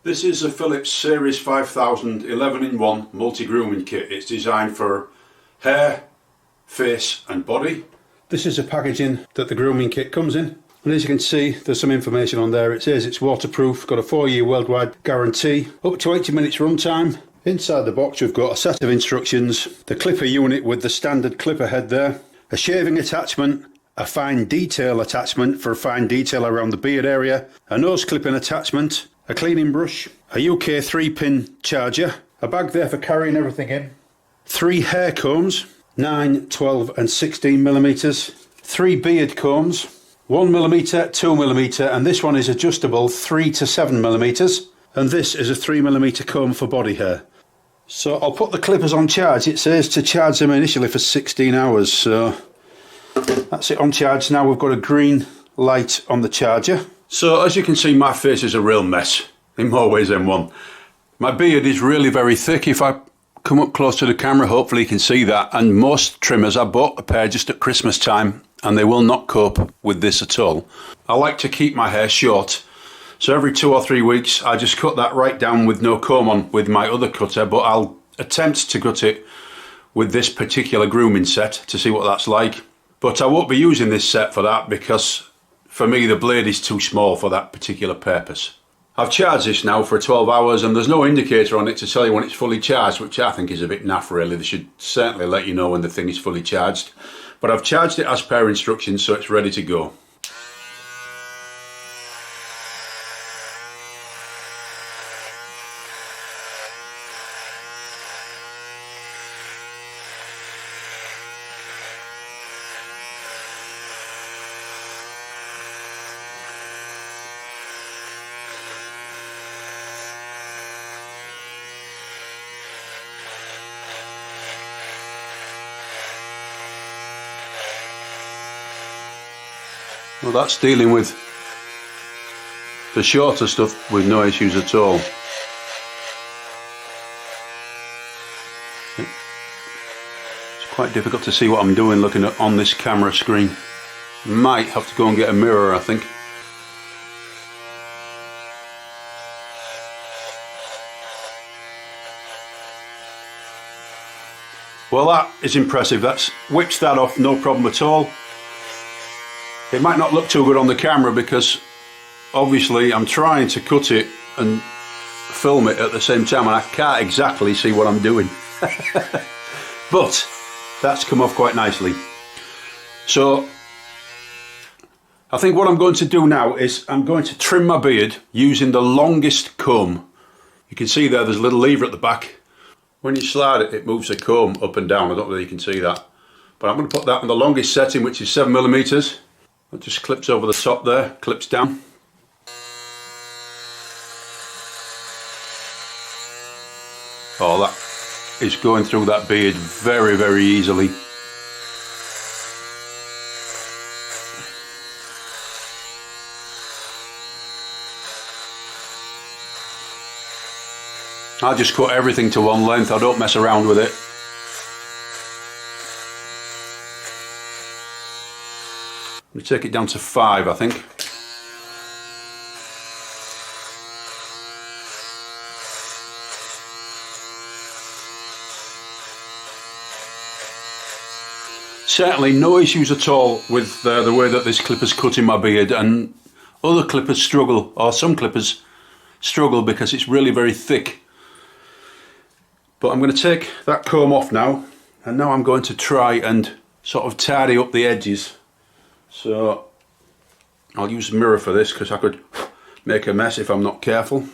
This is a Philips Series 5000 11-in-1 multi-grooming kit. It's designed for hair, face and body. This is the packaging that the grooming kit comes in. And as you can see, there's some information on there. It says it's waterproof, got a 4-year worldwide guarantee, up to 80 minutes runtime. Inside the box we've got a set of instructions, the clipper unit with the standard clipper head there, a shaving attachment, a fine detail attachment for fine detail around the beard area, a nose clipping attachment, a cleaning brush, a UK 3-pin charger, a bag there for carrying everything in, 3 hair combs, 9, 12 and 16 millimeters, 3 beard combs, 1 millimeter, 2 millimeter, and this one is adjustable 3 to 7 millimeters, and this is a 3 millimeter comb for body hair. So I'll put the clippers on charge. It says to charge them initially for 16 hours, so that's it on charge now. We've got a green light on the charger. So as you can see, my face is a real mess in more ways than one. My beard is really very thick. If I come up close to the camera, hopefully you can see that. And most trimmers, I bought a pair just at Christmas time and they will not cope with this at all. I like to keep my hair short. So every 2 or 3 weeks, I just cut that right down with no comb on with my other cutter, but I'll attempt to cut it with this particular grooming set to see what that's like. But I won't be using this set for that because for me the blade is too small for that particular purpose. I've charged this now for 12 hours and there's no indicator on it to tell you when it's fully charged, which I think is a bit naff really. They should certainly let you know when the thing is fully charged. But I've charged it as per instructions, so it's ready to go. Well, that's dealing with the shorter stuff with no issues at all. It's quite difficult to see what I'm doing looking at on this camera screen. Might have to go and get a mirror, I think. Well, that is impressive. That's whipped that off, no problem at all. It might not look too good on the camera because obviously I'm trying to cut it and film it at the same time and I can't exactly see what I'm doing. But that's come off quite nicely. So I think what I'm going to do now is I'm going to trim my beard using the longest comb. You can see there's a little lever at the back. When you slide it, it moves the comb up and down. I don't know if you can see that. But I'm going to put that on the longest setting, which is 7 millimeters. It just clips over the top there, clips down. Oh, that is going through that beard very, very easily. I just cut everything to one length, I don't mess around with it. We take it down to 5, I think. Certainly no issues at all with the way that this clipper's cutting my beard, and other clippers struggle, or some clippers struggle because it's really very thick. But I'm going to take that comb off now, and now I'm going to try and sort of tidy up the edges. So I'll use a mirror for this because I could make a mess if I'm not careful.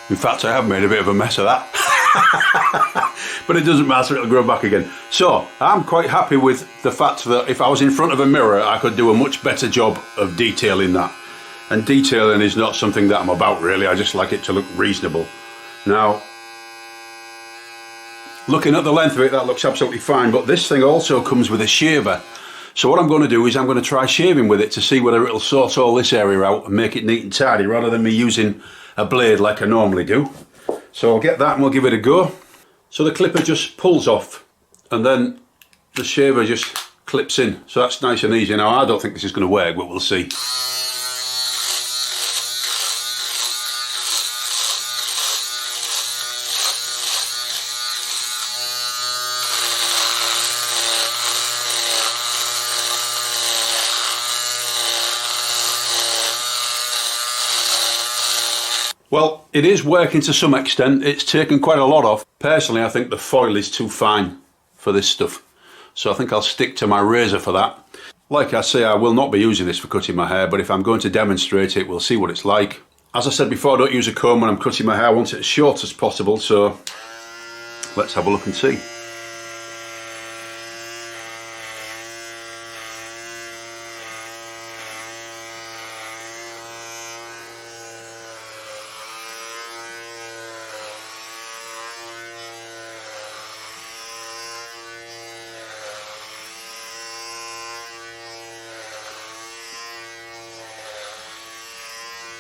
In fact, I have made a bit of a mess of that. But it doesn't matter, it'll grow back again. So, I'm quite happy with the fact that if I was in front of a mirror, I could do a much better job of detailing that. And detailing is not something that I'm about really, I just like it to look reasonable. Now, looking at the length of it, that looks absolutely fine, but this thing also comes with a shaver. So what I'm going to do is I'm going to try shaving with it to see whether it'll sort all this area out and make it neat and tidy, rather than me using a blade like I normally do. So I'll get that and we'll give it a go. So the clipper just pulls off and then the shaver just clips in. So that's nice and easy. Now I don't think this is going to work, but we'll see. Well, it is working to some extent. It's taken quite a lot off. Personally, I think the foil is too fine for this stuff. So I think I'll stick to my razor for that. Like I say, I will not be using this for cutting my hair, but if I'm going to demonstrate it, we'll see what it's like. As I said before, I don't use a comb when I'm cutting my hair. I want it as short as possible, so let's have a look and see.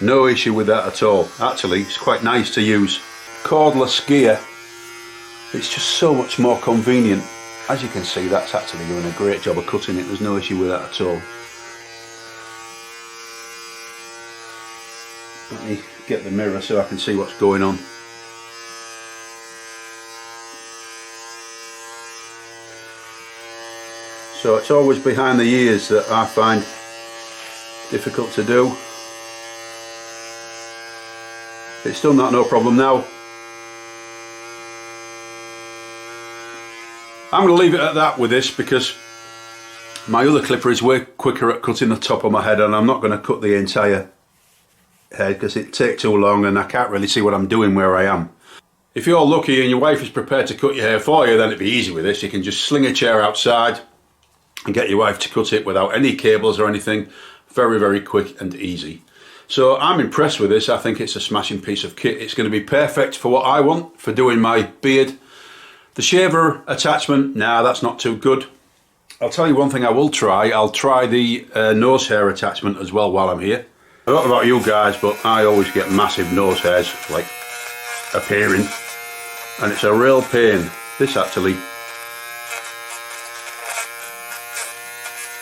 No issue with that at all. Actually, it's quite nice to use. Cordless gear, it's just so much more convenient. As you can see, that's actually doing a great job of cutting it. There's no issue with that at all. Let me get the mirror so I can see what's going on. So it's always behind the ears that I find difficult to do. It's done that no problem now. I'm going to leave it at that with this because my other clipper is way quicker at cutting the top of my head, and I'm not going to cut the entire head because it'd take too long and I can't really see what I'm doing where I am. If you're lucky and your wife is prepared to cut your hair for you, then it'd be easy with this. You can just sling a chair outside and get your wife to cut it without any cables or anything. Very, very quick and easy. So I'm impressed with this. I think it's a smashing piece of kit. It's going to be perfect for what I want for doing my beard. The shaver attachment, nah, that's not too good. I'll tell you one thing I will try. I'll try the nose hair attachment as well while I'm here. I don't know about you guys, but I always get massive nose hairs like appearing, and it's a real pain. This actually,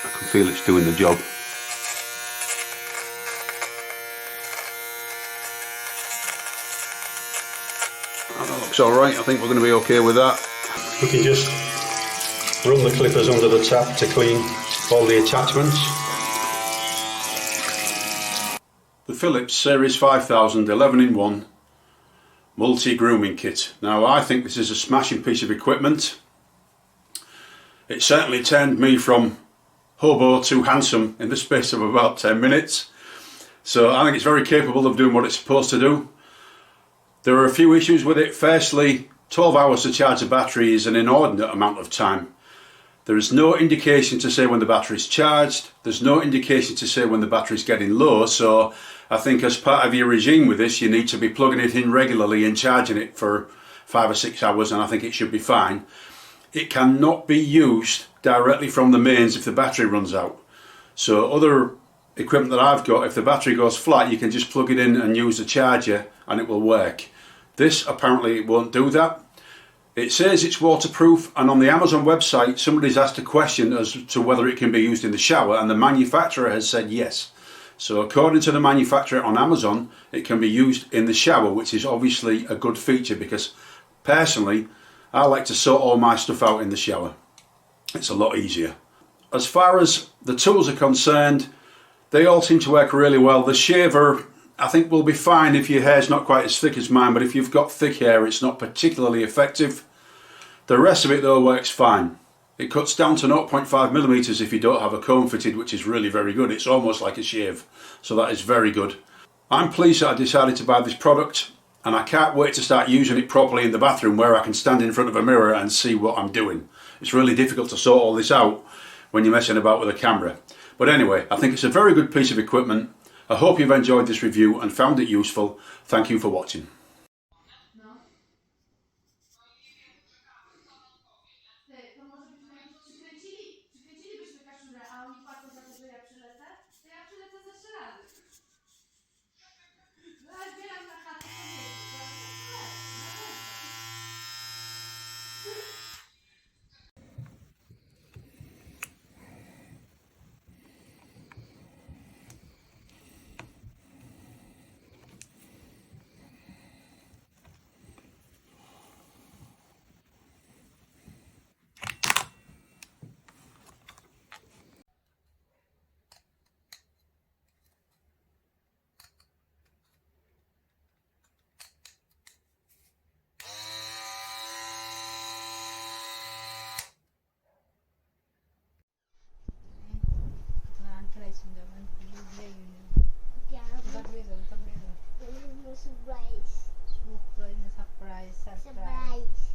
I can feel it's doing the job. That looks alright. I think we're going to be okay with that. We can just run the clippers under the tap to clean all the attachments. The Philips Series 5000 11-in-1 multi-grooming kit. Now I think this is a smashing piece of equipment. It certainly turned me from hobo to handsome in the space of about 10 minutes. So I think it's very capable of doing what it's supposed to do. There are a few issues with it. Firstly, 12 hours to charge a battery is an inordinate amount of time. There is no indication to say when the battery is charged. There's no indication to say when the battery is getting low. So I think as part of your regime with this, you need to be plugging it in regularly and charging it for 5 or 6 hours, and I think it should be fine. It cannot be used directly from the mains if the battery runs out. So other equipment that I've got, if the battery goes flat, you can just plug it in and use the charger and it will work. This apparently won't do that. It says it's waterproof, and on the Amazon website somebody's asked a question as to whether it can be used in the shower, and the manufacturer has said yes. So according to the manufacturer on Amazon, it can be used in the shower, which is obviously a good feature because personally I like to sort all my stuff out in the shower. It's a lot easier. As far as the tools are concerned, they all seem to work really well. The shaver I think will be fine if your hair's not quite as thick as mine, but if you've got thick hair it's not particularly effective. The rest of it though works fine. It cuts down to 0.5mm if you don't have a comb fitted, which is really very good. It's almost like a shave, so that is very good. I'm pleased that I decided to buy this product, and I can't wait to start using it properly in the bathroom where I can stand in front of a mirror and see what I'm doing. It's really difficult to sort all this out when you're messing about with a camera. But anyway, I think it's a very good piece of equipment. I hope you've enjoyed this review and found it useful. Thank you for watching. Surprise.